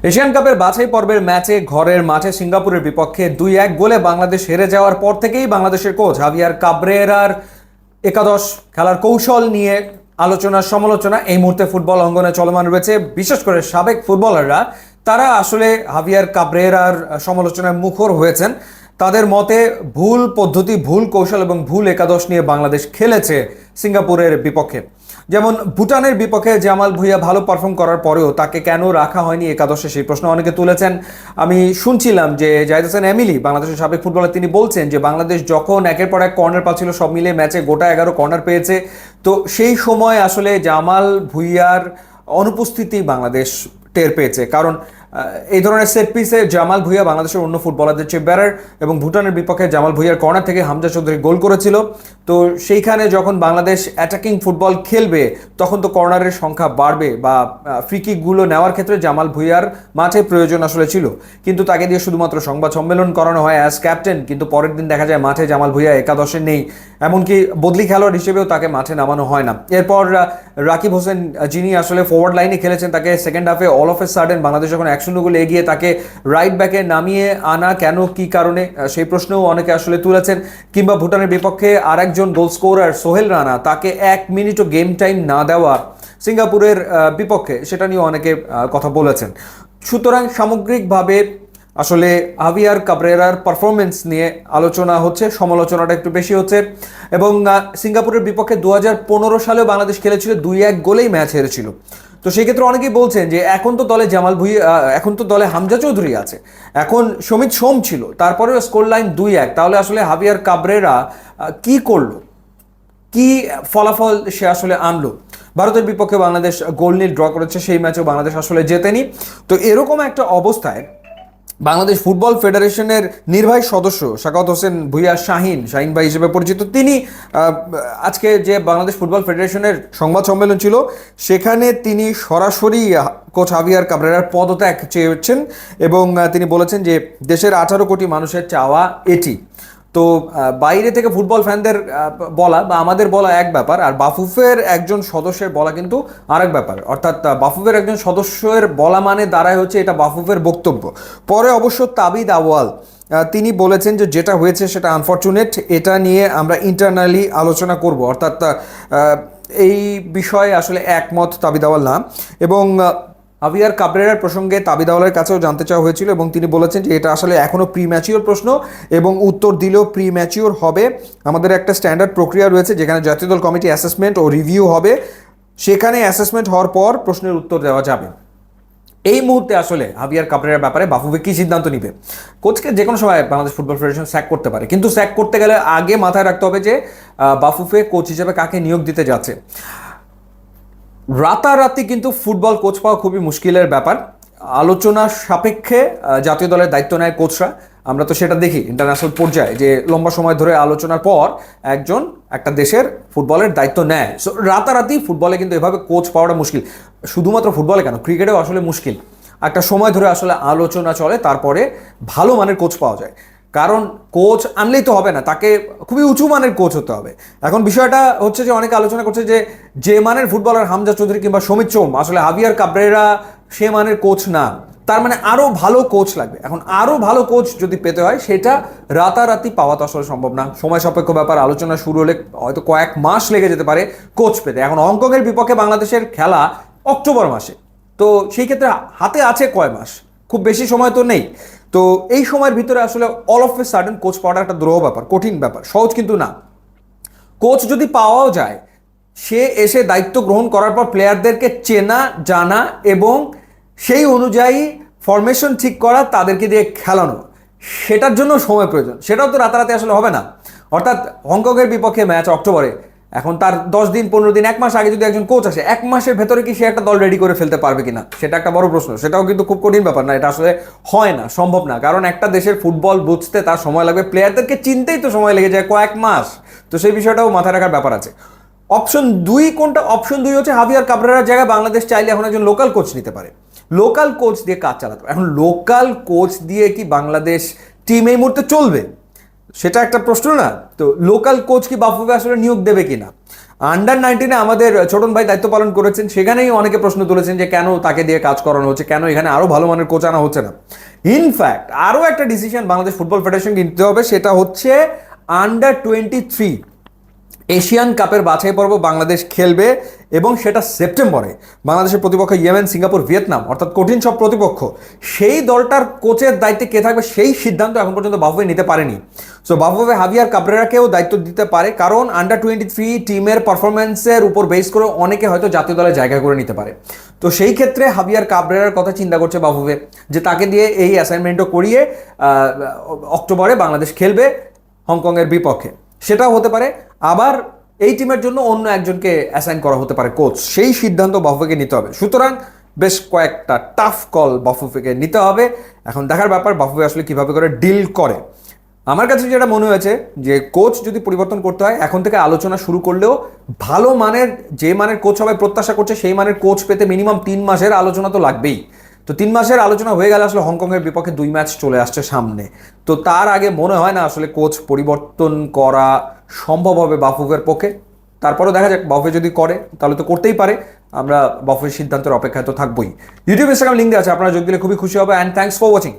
Asian কাপের বাছাই পর্বের ম্যাচে ঘরের মাঠে সিঙ্গাপুরের বিপক্ষে 2-1 গোলে বাংলাদেশ হেরে যাওয়ার পর থেকেই বাংলাদেশের কোচ হাভিয়ার কাবরেরার একাদশ খেলার কৌশল নিয়ে আলোচনা সমালোচনা এই মুহূর্তে ফুটবল অঙ্গনে চলমান রয়েছে। বিশেষ করে সাবেক ফুটবলাররা তারা আসলে হাভিয়ার কাবরেরার সমালোচনায় মুখর হয়েছেন। তাদের মতে ভুল পদ্ধতি, ভুল কৌশল এবং ভুল একাদশ নিয়ে বাংলাদেশ খেলেছে সিঙ্গাপুরের বিপক্ষে। যেমন ভুটানের বিপক্ষে জামাল ভুঁইয়া ভালো পারফর্ম করার পরেও তাকে কেন রাখা হয়নি একাদশে, সেই প্রশ্ন অনেকে তুলেছেন। আমি শুনছিলাম যে জাহিদ হাসান এমিলি, বাংলাদেশের সাবেক ফুটবলার, তিনি বলছেন যে বাংলাদেশ যখন একের পর এক কর্নার পাচ্ছিল, সব মিলিয়ে ম্যাচে গোটা 11 কর্নার পেয়েছে, তো সেই সময় আসলে জামাল ভুঁইয়ার অনুপস্থিতি বাংলাদেশ টের পেয়েছে। কারণ এই ধরনের সেট পিসে জামাল ভুঁইয়া বাংলাদেশের অন্য ফুটবলারদের চেয়ে বেটার, এবং ভুটানের বিপক্ষে জামাল ভুঁইয়ার কর্নার থেকে হামজা চৌধুরী গোল করেছিল। তো সেইখানে যখন বাংলাদেশ অ্যাটাকিং ফুটবল খেলবে তখন তো কর্নারের সংখ্যা বাড়বে, বা ফ্রি কিকগুলো নেওয়ার ক্ষেত্রে জামাল ভুঁইয়ার মাঠে প্রয়োজন আসলে ছিল। কিন্তু তাকে দিয়ে শুধুমাত্র সংবাদ সম্মেলন করানো হয় অ্যাজ ক্যাপ্টেন, কিন্তু পরের দিন দেখা যায় মাঠে জামাল ভুঁইয়া একাদশে নেই, এমনকি বদলি খেলোয়াড় হিসেবেও তাকে মাঠে নামানো হয় না। এরপর রাকিব হোসেন, যিনি আসলে ফরওয়ার্ড লাইনে খেলেছেন, তাকে সেকেন্ড হাফে all of a sudden Bangladesh যখন 1-0 গোলে এগিয়ে, তাকে রাইট ব্যাকে নামিয়ে আনা কেন, কি কারণে, সেই প্রশ্নও অনেকে আসলে তুলেছেন। কিংবা ভুটানের বিপক্ষে আরেকজন গোল স্কোরার সোহেল রানা, তাকে 1 মিনিটও গেম টাইম না দেওয়া সিঙ্গাপুরের বিপক্ষে, সেটা নিয়ে অনেকে কথা বলেছেন। সুতরাং সামগ্রিকভাবে আসলে হাভিয়ার কাবরেরার পারফরমেন্স নিয়ে আলোচনা হচ্ছে, সমালোচনাটা একটু বেশি হচ্ছে। এবং সিঙ্গাপুরের বিপক্ষে 2015 সালেও বাংলাদেশ খেলেছিল, 2-1 গোলেই ম্যাচ হেরেছিল। তো সেই ক্ষেত্রে অনেকেই বলছেন যে এখন তো দলে জামাল ভুঁইয়া, এখন তো দলে হামজা চৌধুরী আছে, এখন সমিত সোম ছিল, তারপরেও স্কোর লাইন 2-1, তাহলে আসলে হাভিয়ার কাবরেরা কি করলো, কি ফলাফল সে আসলে আনলো? ভারতের বিপক্ষে বাংলাদেশ গোল নিয়ে ড্র করেছে, সেই ম্যাচেও বাংলাদেশ আসলে জেতেনি। তো এরকম একটা অবস্থায় বাংলাদেশ ফুটবল ফেডারেশনের নির্বাহী সদস্য সাখাওয়াত হোসেন ভুঁইয়া, শাহিন ভাই হিসেবে পরিচিত, তিনি আজকে যে বাংলাদেশ ফুটবল ফেডারেশনের সংবাদ সম্মেলন ছিল, সেখানে তিনি সরাসরি কোচ হাভিয়ার কাবরেরার পদত্যাগ চেয়েছেন, এবং তিনি বলেছেন যে দেশের 18 কোটি মানুষের চাওয়া এটি। তো বাইরে থেকে ফুটবল ফ্যানদের বলা বা আমাদের বলা এক ব্যাপার, আর বাফুফের একজন সদস্যের বলা কিন্তু আরেক ব্যাপার। অর্থাৎ বাফুফের একজন সদস্যের বলা মানে দাঁড়ায় হচ্ছে এটা বাফুফের বক্তব্য। পরে অবশ্য তাবিদ আওয়াল তিনি বলেছেন যে যেটা হয়েছে সেটা আনফর্চুনেট, এটা নিয়ে আমরা ইন্টারনালি আলোচনা করব। অর্থাৎ এই বিষয়ে আসলে একমত তাবিদ আওয়াল না। এবং হাভিয়ার কাবরেরার প্রসঙ্গে তাবিদ আওয়ালের কাছেও জানতে চাওয়া হয়েছিল, এবং তিনি বলেছেন যে এটা আসলে এখনও প্রি ম্যাচিওর প্রশ্ন, এবং উত্তর দিলেও প্রি ম্যাচিওর হবে। আমাদের একটা স্ট্যান্ডার্ড প্রক্রিয়া রয়েছে যেখানে জাতীয় দল কমিটি অ্যাসেসমেন্ট ও রিভিউ হবে, সেখানে অ্যাসেসমেন্ট হওয়ার পর প্রশ্নের উত্তর দেওয়া যাবে। এই মুহূর্তে আসলে হাভিয়ার কাবরেরার ব্যাপারে বাফুফে কি সিদ্ধান্ত নিবে? কোচকে যে কোনো সময় বাংলাদেশ ফুটবল ফেডারেশন স্যাক করতে পারে, কিন্তু স্যাক করতে গেলে আগে মাথায় রাখতে হবে যে বাফুফে কোচ হিসেবে কাকে নিয়োগ দিতে যাচ্ছে। রাতারাতি কিন্তু ফুটবল কোচ পাওয়া খুবই মুশকিলের ব্যাপার। আলোচনা সাপেক্ষে জাতীয় দলের দায়িত্ব নেয় কোচরা, আমরা তো সেটা দেখি ইন্টারন্যাশনাল পর্যায়ে, যে লম্বা সময় ধরে আলোচনার পর একজন একটা দেশের ফুটবলের দায়িত্ব নেয়। সো রাতারাতি ফুটবলে কিন্তু এভাবে কোচ পাওয়াটা মুশকিল। শুধুমাত্র ফুটবলে কেন, ক্রিকেটেও আসলে মুশকিল। একটা সময় ধরে আসলে আলোচনা চলে, তারপরে ভালো মানের কোচ পাওয়া যায়। কারণ কোচ আনলেই তো হবে না, তাকে খুবই উঁচু মানের কোচ হতে হবে। এখন বিষয়টা হচ্ছে যে অনেকে আলোচনা করছে যে মানের ফুটবলার হামজা চৌধুরী কিংবা সমিত সোম, আসলে হাভিয়ার কাবরেরা সে মানের কোচ না, তার মানে আরও ভালো কোচ লাগবে। এখন আরও ভালো কোচ যদি পেতে হয়, সেটা রাতারাতি পাওয়া তো আসলে সম্ভব না, সময় সাপেক্ষ ব্যাপার। আলোচনা শুরু হলে হয়তো কয়েক মাস লেগে যেতে পারে কোচ পেতে। এখন হংকংয়ের বিপক্ষে বাংলাদেশের খেলা অক্টোবর মাসে, তো সেই ক্ষেত্রে হাতে আছে কয় মাস, খুব বেশি সময় তো নেই। তো এই সময়ের ভিতরে আসলে all of a sudden coach পাওয়াটা একটা দ্রোহ ব্যাপার, কঠিন ব্যাপার, সহজ কিন্তু না। কোচ যদি পাওয়াও যায়, সে এসে দায়িত্ব গ্রহণ করার পর প্লেয়ারদেরকে চেনা জানা এবং সেই অনুযায়ী ফরমেশন ঠিক করা, তাদেরকে দিয়ে খেলানো, সেটার জন্য সময় প্রয়োজন। সেটাও তো রাতারাতি আসলে হবে না। অর্থাৎ হংকংয়ের বিপক্ষে ম্যাচ অক্টোবরে, এখন তার 10 দিন 15 দিন 1 মাস আগে যদি একজন কোচ আসে, 1 মাসের ভেতরে কি সে একটা দল রেডি করে ফেলতে পারবে কিনা, সেটা একটা বড় প্রশ্ন। সেটাও কিন্তু খুব কঠিন ব্যাপার না, এটা আসলে হয় না, সম্ভব না। কারণ একটা দেশের ফুটবল বুঝতে তার সময় লাগবে, প্লেয়ারদেরকে চিনতেই তো সময় লেগে যায় কয়েক মাস। তো সেই বিষয়টাও মাথায় রাখার ব্যাপার আছে। অপশন 2 কোনটা? অপশন 2 হচ্ছে হাভিয়ার কাবরেরার জায়গায় বাংলাদেশ চাইলে এখন একজন লোকাল কোচ নিতে পারে, লোকাল কোচ দিয়ে কাজ চালাতে পারে। এখন লোকাল কোচ দিয়ে কি বাংলাদেশ টিম এই মুহূর্তে চলবে, সেটা একটা প্রশ্ন না? তো লোকাল কোচ কি বাফুফে আসলে নিয়োগ দেবে কিনা? আন্ডার 19 আমাদের ছোটন ভাই দায়িত্ব পালন করেছেন, সেখানেই অনেকে প্রশ্ন তুলেছেন যে কেন তাকে দিয়ে কাজ করানো হচ্ছে, কেন এখানে আরো ভালো মানের কোচ আনা হচ্ছে না। ইনফ্যাক্ট আরো একটা ডিসিশন বাংলাদেশ ফুটবল ফেডারেশনকে নিতে হবে, সেটা হচ্ছে আন্ডার 23 এশিয়ান কাপের বাছাই পর্ব বাংলাদেশ খেলবে এবং সেটা সেপ্টেম্বরে। বাংলাদেশের প্রতিপক্ষ ইয়েমেন, সিঙ্গাপুর, ভিয়েতনাম, অর্থাৎ কঠিন সব প্রতিপক্ষ। সেই দলটার কোচের দায়িত্বে কে থাকবে সেই সিদ্ধান্ত এখন পর্যন্ত বাফুফে নিতে পারেনি। সো বাফুফে হাভিয়ার কাবরেরাকেও দায়িত্ব দিতে পারে, কারণ আন্ডার 23 টিমের পারফরমেন্সের উপর বেস করে অনেকে হয়তো জাতীয় দলে জায়গা করে নিতে পারে। তো সেই ক্ষেত্রে হাভিয়ার কাবরেরার কথা চিন্তা করছে বাফুফে, যে তাকে দিয়ে এই অ্যাসাইনমেন্টও করিয়ে অক্টোবরে বাংলাদেশ খেলবে হংকংয়ের বিপক্ষে, সেটাও হতে পারে। আবার এই টিমের জন্য অন্য একজনকে অ্যাসাইন করা হতে পারে কোচ, সেই সিদ্ধান্ত বাফুফেকে নিতে হবে। সুতরাং বেশ কয়েকটা টাফ কল বাফুফেকে নিতে হবে। এখন দেখার ব্যাপার বাফুফে আসলে কিভাবে করে ডিল করে। আমার কাছে যেটা মনে হয়েছে যে কোচ যদি পরিবর্তন করতে হয় এখন থেকে আলোচনা শুরু করলেও ভালো মানের, যে মানের কোচ সবাই প্রত্যাশা করছে সেই মানের কোচ পেতে মিনিমাম 3 মাসের আলোচনা তো লাগবেই। তো 3 মাসের আলোচনা হয়ে গেলে আসলে হংকংয়ের বিপক্ষে 2 ম্যাচ চলে আসছে সামনে। তো তার আগে মনে হয় না আসলে কোচ পরিবর্তন করা সম্ভব হবে বাফুফের পক্ষে। তারপরেও দেখা যাক, বাফুফে যদি করে তাহলে তো করতেই পারে। আমরা বাফুফের সিদ্ধান্তের অপেক্ষায় তো থাকবোই। ইউটিউব, ইনস্টাগ্রাম লিঙ্ক দেওয়া আছে, আপনারা যোগ দিলে খুবই খুশি হবে। And thanks for watching.